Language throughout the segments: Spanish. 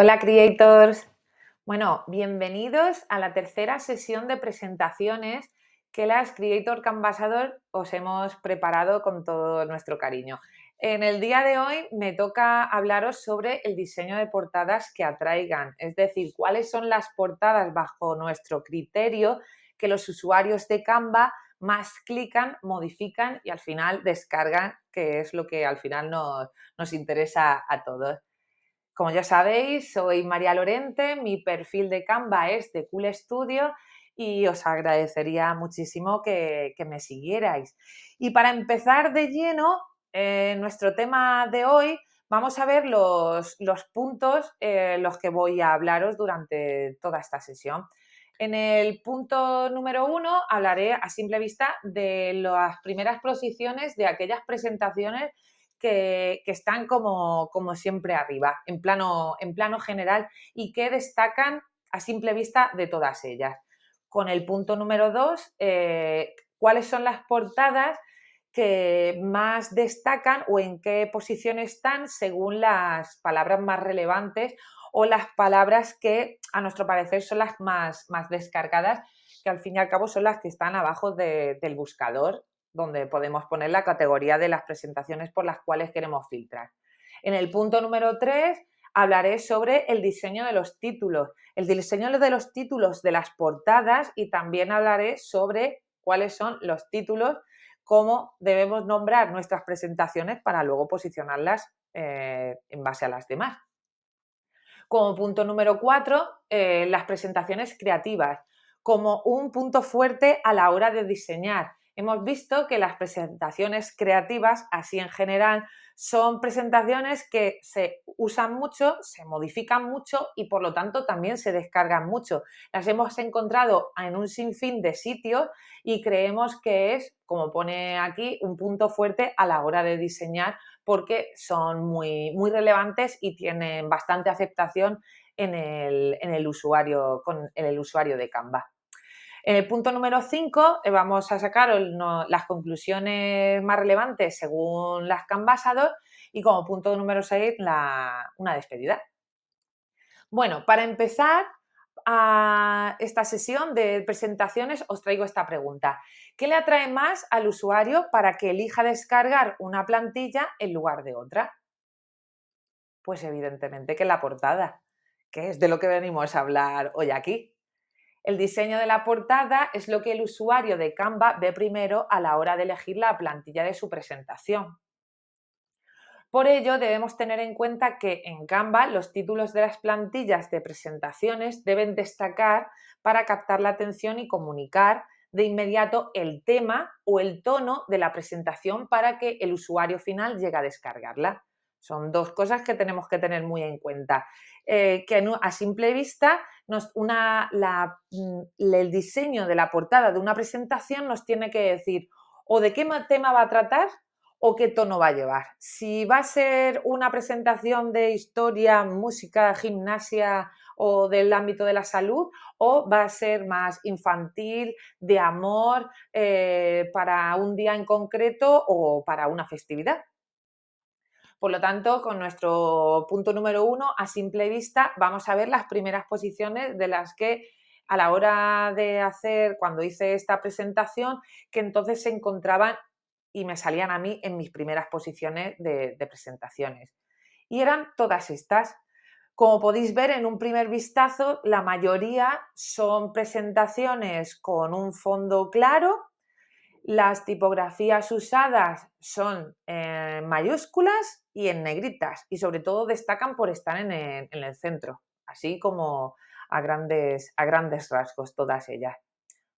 Hola creators. Bueno, bienvenidos a la tercera sesión de presentaciones que las Creator Canvasador os hemos preparado con todo nuestro cariño. En el día de hoy me toca hablaros sobre el diseño de portadas que atraigan, es decir, cuáles son las portadas bajo nuestro criterio que los usuarios de Canva más clican, modifican y al final descargan, que es lo que al final nos interesa a todos. Como ya sabéis, soy María Lorente, mi perfil de Canva es de Cool Studio y os agradecería muchísimo que me siguierais. Y para empezar de lleno, nuestro tema de hoy, vamos a ver los puntos los que voy a hablaros durante toda esta sesión. En el punto número 1 hablaré a simple vista de las primeras posiciones de aquellas presentaciones que están como siempre arriba, en plano general y que destacan a simple vista de todas ellas. Con el punto número 2, ¿cuáles son las portadas que más destacan o en qué posición están según las palabras más relevantes o las palabras que a nuestro parecer son las más descargadas, que al fin y al cabo son las que están abajo del buscador, donde podemos poner la categoría de las presentaciones por las cuales queremos filtrar. En el punto número 3 hablaré sobre el diseño de los títulos, el diseño de los títulos de las portadas y también hablaré sobre cuáles son los títulos, cómo debemos nombrar nuestras presentaciones para luego posicionarlas en base a las demás. Como punto número 4, las presentaciones creativas, como un punto fuerte a la hora de diseñar. Hemos visto que las presentaciones creativas, así en general, son presentaciones que se usan mucho, se modifican mucho y por lo tanto también se descargan mucho. Las hemos encontrado en un sinfín de sitios y creemos que es, como pone aquí, un punto fuerte a la hora de diseñar porque son muy relevantes y tienen bastante aceptación en el usuario de Canva. En el punto número 5 vamos a sacar las conclusiones más relevantes según las Canvasador y como punto número 6 una despedida. Bueno, para empezar a esta sesión de presentaciones os traigo esta pregunta. ¿Qué le atrae más al usuario para que elija descargar una plantilla en lugar de otra? Pues evidentemente que la portada, que es de lo que venimos a hablar hoy aquí. El diseño de la portada es lo que el usuario de Canva ve primero a la hora de elegir la plantilla de su presentación. Por ello, debemos tener en cuenta que en Canva los títulos de las plantillas de presentaciones deben destacar para captar la atención y comunicar de inmediato el tema o el tono de la presentación para que el usuario final llegue a descargarla. Son dos cosas que tenemos que tener muy en cuenta. Que a simple vista el diseño de la portada de una presentación nos tiene que decir o de qué tema va a tratar o qué tono va a llevar. Si va a ser una presentación de historia, música, gimnasia o del ámbito de la salud, o va a ser más infantil, de amor, para un día en concreto o para una festividad. Por lo tanto, con nuestro punto número 1, a simple vista, vamos a ver las primeras posiciones de las que a la hora de hacer, cuando hice esta presentación, que entonces se encontraban y me salían a mí en mis primeras posiciones de presentaciones. Y eran todas estas. Como podéis ver en un primer vistazo, la mayoría son presentaciones con un fondo claro. Las tipografías usadas son en mayúsculas y en negritas y sobre todo destacan por estar en el centro, así como a grandes rasgos todas ellas,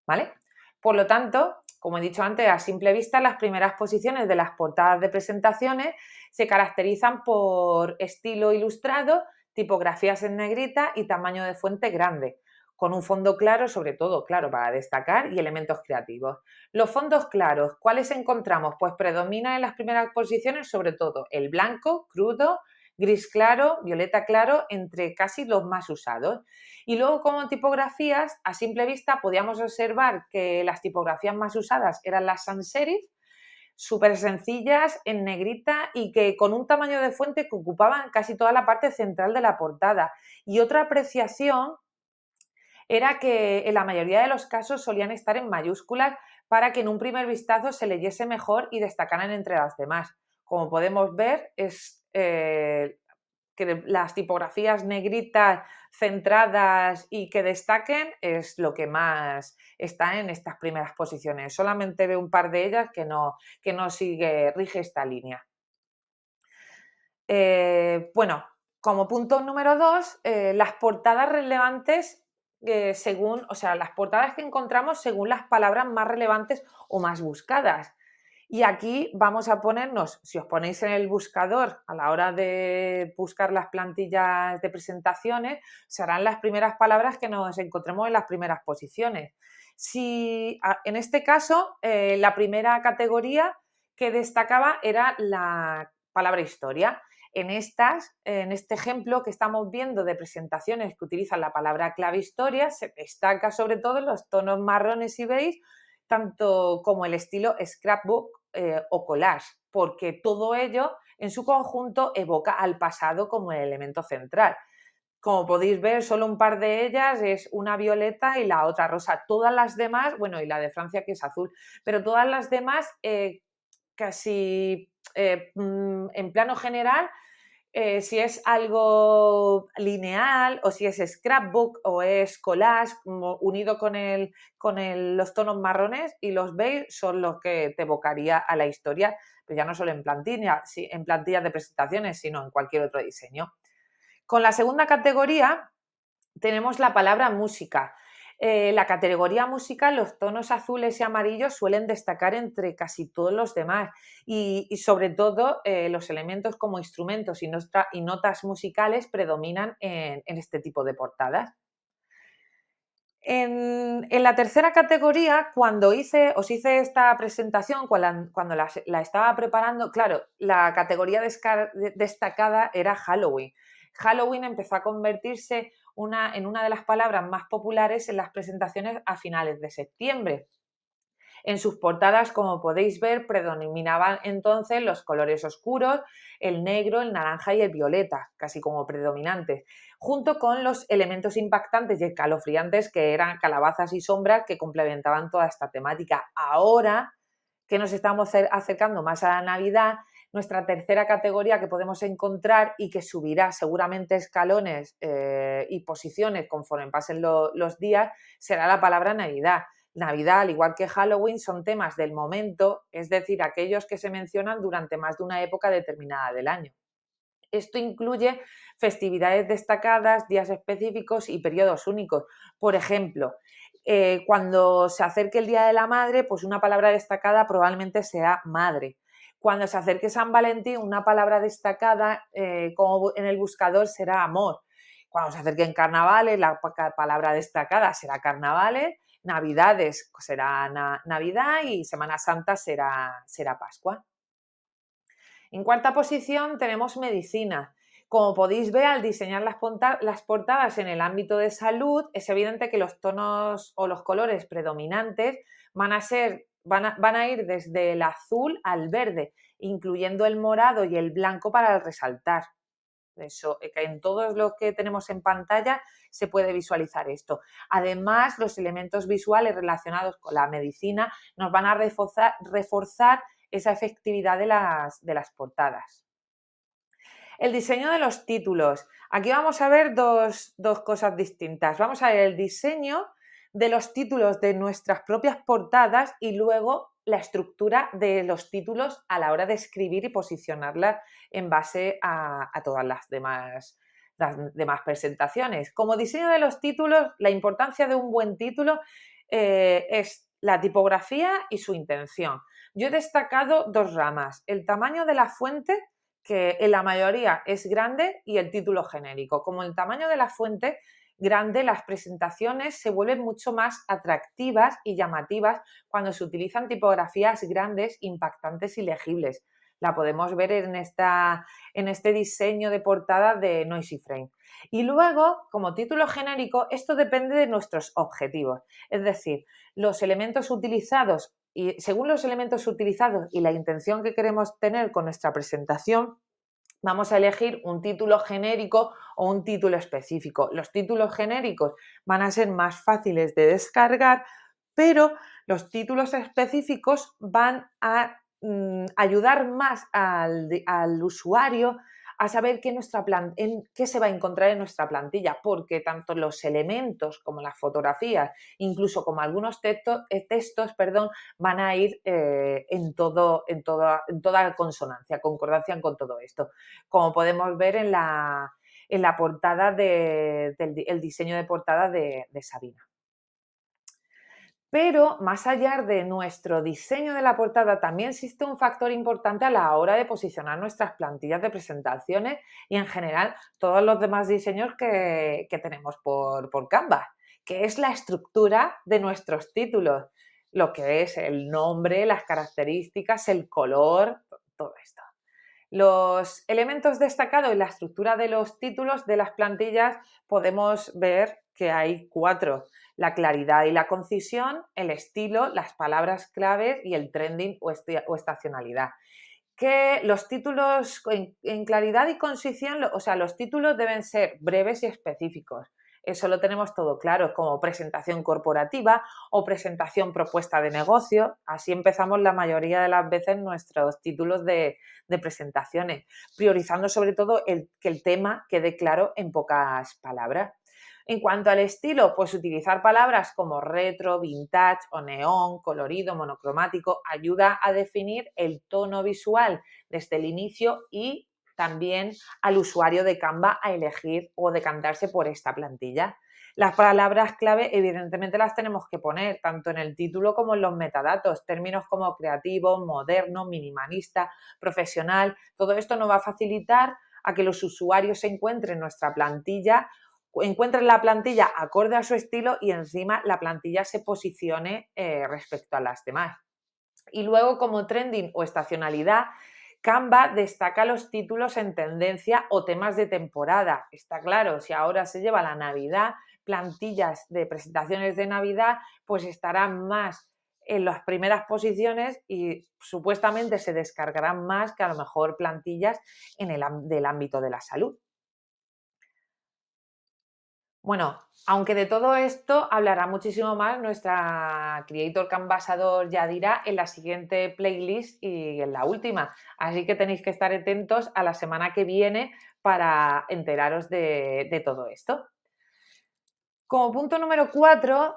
¿vale? Por lo tanto, como he dicho antes, a simple vista las primeras posiciones de las portadas de presentaciones se caracterizan por estilo ilustrado, tipografías en negrita y tamaño de fuente grande, con un fondo claro, sobre todo, claro, para destacar y elementos creativos. Los fondos claros, ¿cuáles encontramos? Pues predomina en las primeras posiciones sobre todo el blanco, crudo, gris claro, violeta claro, entre casi los más usados. Y luego como tipografías, a simple vista podíamos observar que las tipografías más usadas eran las sans serif, súper sencillas, en negrita y que con un tamaño de fuente que ocupaban casi toda la parte central de la portada. Y otra apreciación era que en la mayoría de los casos solían estar en mayúsculas para que en un primer vistazo se leyese mejor y destacaran entre las demás. Como podemos ver, que las tipografías negritas centradas y que destaquen es lo que más está en estas primeras posiciones. Solamente veo un par de ellas que no rige esta línea. Bueno, como punto número 2, las portadas relevantes según, o sea, las portadas que encontramos según las palabras más relevantes o más buscadas. Y aquí vamos a ponernos, si os ponéis en el buscador a la hora de buscar las plantillas de presentaciones, serán las primeras palabras que nos encontremos en las primeras posiciones. En este caso, la primera categoría que destacaba era la palabra historia. En este ejemplo que estamos viendo de presentaciones que utilizan la palabra clave historia, se destaca sobre todo los tonos marrones y beige, tanto como el estilo scrapbook o collage, porque todo ello en su conjunto evoca al pasado como el elemento central. Como podéis ver, solo un par de ellas es una violeta y la otra rosa. Todas las demás, bueno, y la de Francia que es azul, pero todas las demás casi en plano general, si es algo lineal o si es scrapbook o es collage unido con los tonos marrones y los beige son los que te evocaría a la historia, pero ya no solo en plantillas de presentaciones, sino en cualquier otro diseño. Con la segunda categoría tenemos la palabra música. La categoría música, los tonos azules y amarillos suelen destacar entre casi todos los demás y sobre todo los elementos como instrumentos y notas musicales predominan en este tipo de portadas. En la tercera categoría, cuando os hice esta presentación, cuando la estaba preparando, claro, la categoría destacada era Halloween. Halloween empezó a convertirse en una de las palabras más populares en las presentaciones a finales de septiembre. En sus portadas, como podéis ver, predominaban entonces los colores oscuros, el negro, el naranja y el violeta, casi como predominantes, junto con los elementos impactantes y escalofriantes que eran calabazas y sombras que complementaban toda esta temática. Ahora que nos estamos acercando más a la Navidad, nuestra tercera categoría que podemos encontrar y que subirá seguramente escalones y posiciones conforme pasen los días será la palabra Navidad. Navidad, al igual que Halloween, son temas del momento, es decir, aquellos que se mencionan durante más de una época determinada del año. Esto incluye festividades destacadas, días específicos y periodos únicos. Por ejemplo, cuando se acerque el Día de la Madre, pues una palabra destacada probablemente sea madre. Cuando se acerque San Valentín, una palabra destacada como en el buscador será amor. Cuando se acerquen carnavales, la palabra destacada será carnavales. Navidades será Navidad y Semana Santa será Pascua. En cuarta posición tenemos medicina. Como podéis ver, al diseñar las portadas en el ámbito de salud, es evidente que los tonos o los colores predominantes van a ir desde el azul al verde, incluyendo el morado y el blanco para resaltar. Eso, que en todo lo que tenemos en pantalla se puede visualizar esto. Además, los elementos visuales relacionados con la medicina nos van a reforzar esa efectividad de las portadas. El diseño de los títulos. Aquí vamos a ver dos cosas distintas. Vamos a ver el diseño de los títulos de nuestras propias portadas y luego la estructura de los títulos a la hora de escribir y posicionarlas en base a todas las demás presentaciones. Como diseño de los títulos, la importancia de un buen título es la tipografía y su intención. Yo he destacado dos ramas, el tamaño de la fuente, que en la mayoría es grande, y el título genérico. Como el tamaño de la fuente grande, las presentaciones se vuelven mucho más atractivas y llamativas cuando se utilizan tipografías grandes, impactantes y legibles. La podemos ver en este diseño de portada de Noisy Frame. Y luego, como título genérico, esto depende de nuestros objetivos. Es decir, los elementos utilizados y según los elementos utilizados y la intención que queremos tener con nuestra presentación, vamos a elegir un título genérico o un título específico. Los títulos genéricos van a ser más fáciles de descargar, pero los títulos específicos van a ayudar más al usuario a saber qué se va a encontrar en nuestra plantilla, porque tanto los elementos como las fotografías, incluso como algunos textos, van a ir en toda consonancia, concordancia con todo esto, como podemos ver en la portada el diseño de portada de Sabina. Pero más allá de nuestro diseño de la portada, también existe un factor importante a la hora de posicionar nuestras plantillas de presentaciones y en general todos los demás diseños que tenemos por Canva, que es la estructura de nuestros títulos, lo que es el nombre, las características, el color, todo esto. Los elementos destacados en la estructura de los títulos de las plantillas podemos ver que hay 4: la claridad y la concisión, el estilo, las palabras claves y el trending o estacionalidad. Que los títulos en claridad y concisión, o sea, los títulos deben ser breves y específicos. Eso lo tenemos todo claro, como presentación corporativa o presentación propuesta de negocio. Así empezamos la mayoría de las veces nuestros títulos de presentaciones, priorizando sobre todo que el tema quede claro en pocas palabras. En cuanto al estilo, pues utilizar palabras como retro, vintage o neón, colorido, monocromático, ayuda a definir el tono visual desde el inicio y también al usuario de Canva a elegir o decantarse por esta plantilla. Las palabras clave evidentemente las tenemos que poner tanto en el título como en los metadatos, términos como creativo, moderno, minimalista, profesional. Todo esto nos va a facilitar a que los usuarios encuentren nuestra plantilla, encuentren la plantilla acorde a su estilo y encima la plantilla se posicione respecto a las demás. Y luego, como trending o estacionalidad, Canva destaca los títulos en tendencia o temas de temporada. Está claro, si ahora se lleva la Navidad, plantillas de presentaciones de Navidad, pues estarán más en las primeras posiciones y supuestamente se descargarán más que a lo mejor plantillas del ámbito de la salud. Bueno, aunque de todo esto hablará muchísimo más nuestra Creator Canvasador Yadira en la siguiente playlist y en la última. Así que tenéis que estar atentos a la semana que viene para enteraros de todo esto. Como punto número 4,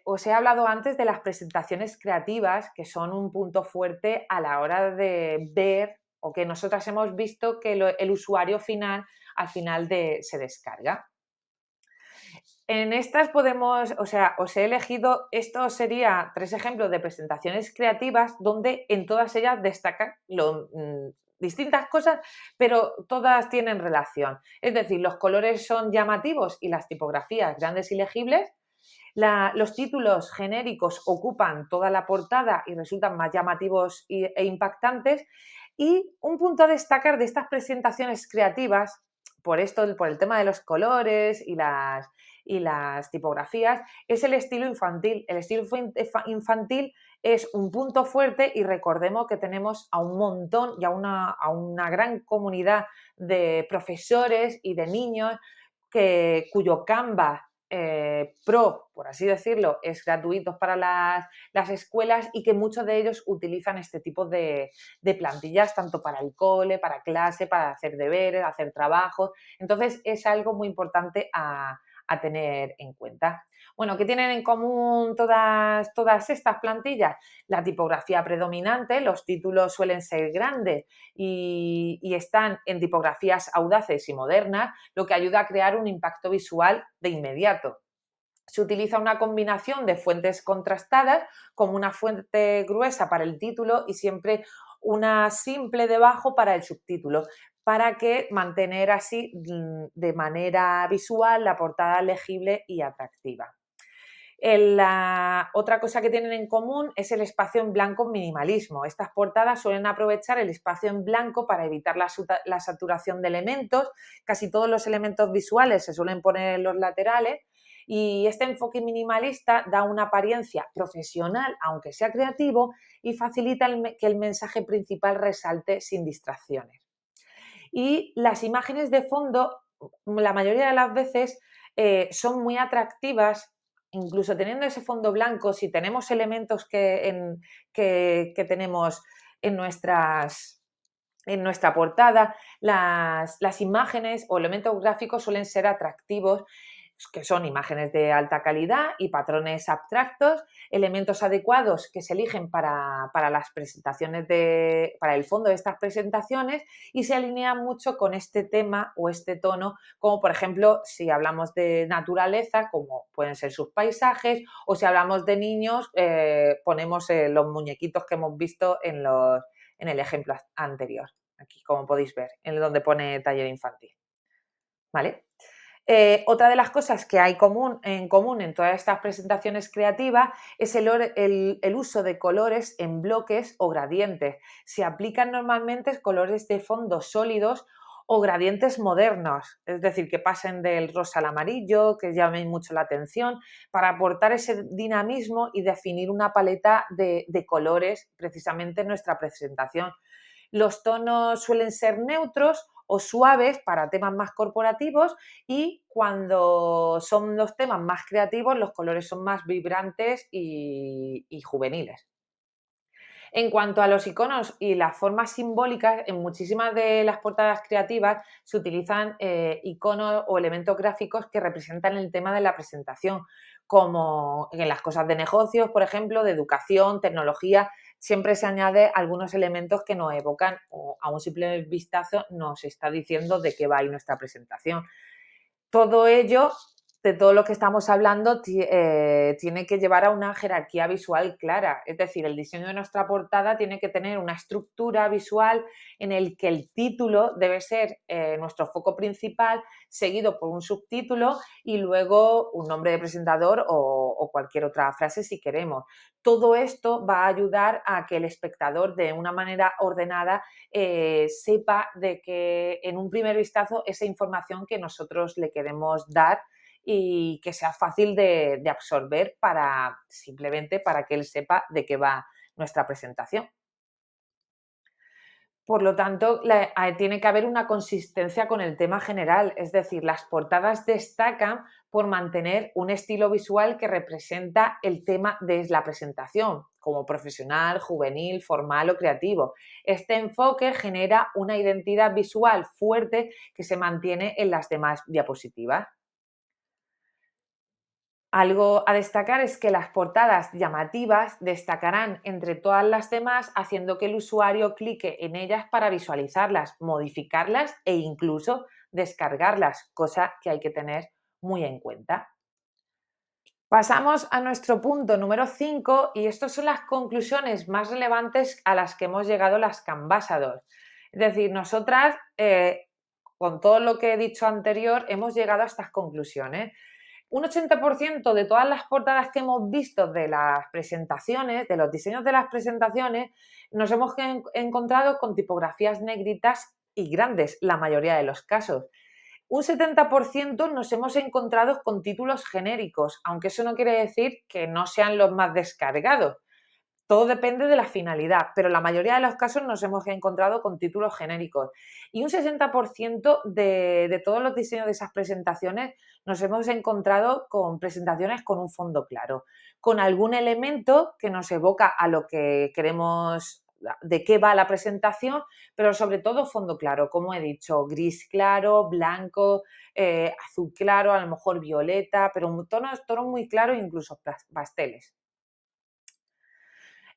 os he hablado antes de las presentaciones creativas, que son un punto fuerte a la hora de ver o que nosotras hemos visto que el usuario final al final se descarga. En estas os he elegido, esto sería 3 ejemplos de presentaciones creativas donde en todas ellas destacan distintas cosas, pero todas tienen relación. Es decir, los colores son llamativos y las tipografías grandes y legibles. Los títulos genéricos ocupan toda la portada y resultan más llamativos e impactantes. Y un punto a destacar de estas presentaciones creativas, por el tema de los colores y las tipografías, es el estilo infantil. El estilo infantil es un punto fuerte y recordemos que tenemos a un montón y a una gran comunidad de profesores y de niños cuyo Canva Pro, por así decirlo, es gratuito para las escuelas y que muchos de ellos utilizan este tipo de plantillas tanto para el cole, para clase, para hacer deberes, hacer trabajos. Entonces es algo muy importante a tener en cuenta. Bueno, ¿qué tienen en común todas estas plantillas? La tipografía predominante, los títulos suelen ser grandes y están en tipografías audaces y modernas, lo que ayuda a crear un impacto visual de inmediato. Se utiliza una combinación de fuentes contrastadas, como una fuente gruesa para el título y siempre una simple debajo para el subtítulo, para que mantener así de manera visual la portada legible y atractiva. La otra cosa que tienen en común es el espacio en blanco minimalismo. Estas portadas suelen aprovechar el espacio en blanco para evitar la saturación de elementos. Casi todos los elementos visuales se suelen poner en los laterales Y este enfoque minimalista da una apariencia profesional, aunque sea creativo, y facilita que el mensaje principal resalte sin distracciones. Y las imágenes de fondo, la mayoría de las veces, son muy atractivas, incluso teniendo ese fondo blanco, si tenemos elementos que tenemos en en nuestra portada, las imágenes o elementos gráficos suelen ser atractivos, que son imágenes de alta calidad y patrones abstractos, elementos adecuados que se eligen para las presentaciones para el fondo de estas presentaciones y se alinean mucho con este tema o este tono, como por ejemplo si hablamos de naturaleza, como pueden ser sus paisajes, o si hablamos de niños, ponemos los muñequitos que hemos visto en el ejemplo anterior, aquí como podéis ver, en donde pone taller infantil. ¿Vale? Otra de las cosas que hay en común en todas estas presentaciones creativas es el uso de colores en bloques o gradientes. Se aplican normalmente colores de fondo sólidos o gradientes modernos, es decir, que pasen del rosa al amarillo, que llamen mucho la atención, para aportar ese dinamismo y definir una paleta de colores precisamente en nuestra presentación. Los tonos suelen ser neutros o suaves para temas más corporativos y cuando son los temas más creativos, los colores son más vibrantes y juveniles. En cuanto a los iconos y las formas simbólicas, en muchísimas de las portadas creativas se utilizan iconos o elementos gráficos que representan el tema de la presentación, como en las cosas de negocios, por ejemplo, de educación, tecnología, siempre se añade algunos elementos que nos evocan o a un simple vistazo nos está diciendo de qué va a ir nuestra presentación. Todo ello, de todo lo que estamos hablando, tiene que llevar a una jerarquía visual clara. Es decir, el diseño de nuestra portada tiene que tener una estructura visual en el que el título debe ser nuestro foco principal, seguido por un subtítulo y luego un nombre de presentador o cualquier otra frase si queremos. Todo esto va a ayudar a que el espectador, de una manera ordenada, sepa de que en un primer vistazo esa información que nosotros le queremos dar y que sea fácil de absorber simplemente para que él sepa de qué va nuestra presentación. Por lo tanto, tiene que haber una consistencia con el tema general, es decir, las portadas destacan por mantener un estilo visual que representa el tema de la presentación, como profesional, juvenil, formal o creativo. Este enfoque genera una identidad visual fuerte que se mantiene en las demás diapositivas. Algo a destacar es que las portadas llamativas destacarán entre todas las demás, haciendo que el usuario clique en ellas para visualizarlas, modificarlas e incluso descargarlas, cosa que hay que tener muy en cuenta. Pasamos a nuestro punto número 5 y estas son las conclusiones más relevantes a las que hemos llegado las Canvasador. Es decir, nosotras, con todo lo que he dicho anterior, hemos llegado a estas conclusiones. Un 80% de todas las portadas que hemos visto de las presentaciones, de los diseños de las presentaciones, nos hemos encontrado con tipografías negritas y grandes, la mayoría de los casos. Un 70% nos hemos encontrado con títulos genéricos, aunque eso no quiere decir que no sean los más descargados. Todo depende de la finalidad, pero la mayoría de los casos nos hemos encontrado con títulos genéricos. Y un 60% de todos los diseños de esas presentaciones nos hemos encontrado con presentaciones con un fondo claro, con algún elemento que nos evoca a lo que queremos, de qué va la presentación, pero sobre todo fondo claro, como he dicho, gris claro, blanco, azul claro, a lo mejor violeta, pero tonos muy claros, incluso pasteles.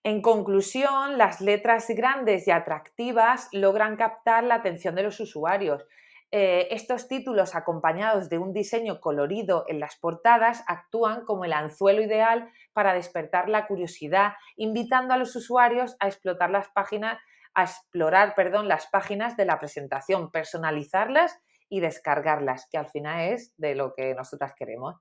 En conclusión, las letras grandes y atractivas logran captar la atención de los usuarios. Estos títulos, acompañados de un diseño colorido en las portadas, actúan como el anzuelo ideal para despertar la curiosidad, invitando a los usuarios a explorar las páginas de la presentación, personalizarlas y descargarlas, que al final es de lo que nosotras queremos.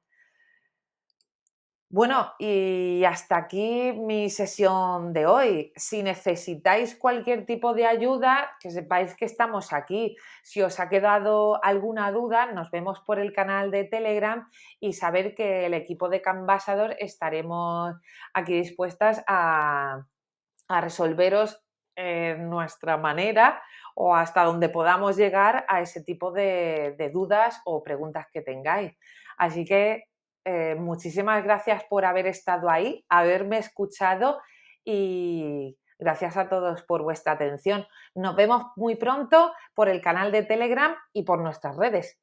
Bueno, y hasta aquí mi sesión de hoy. Si necesitáis cualquier tipo de ayuda, que sepáis que estamos aquí. Si os ha quedado alguna duda, nos vemos por el canal de Telegram y saber que el equipo de Canvasador estaremos aquí dispuestas a resolveros nuestra manera o hasta donde podamos llegar a ese tipo de dudas o preguntas que tengáis. Así que muchísimas gracias por haber estado ahí, haberme escuchado y gracias a todos por vuestra atención. Nos vemos muy pronto por el canal de Telegram y por nuestras redes.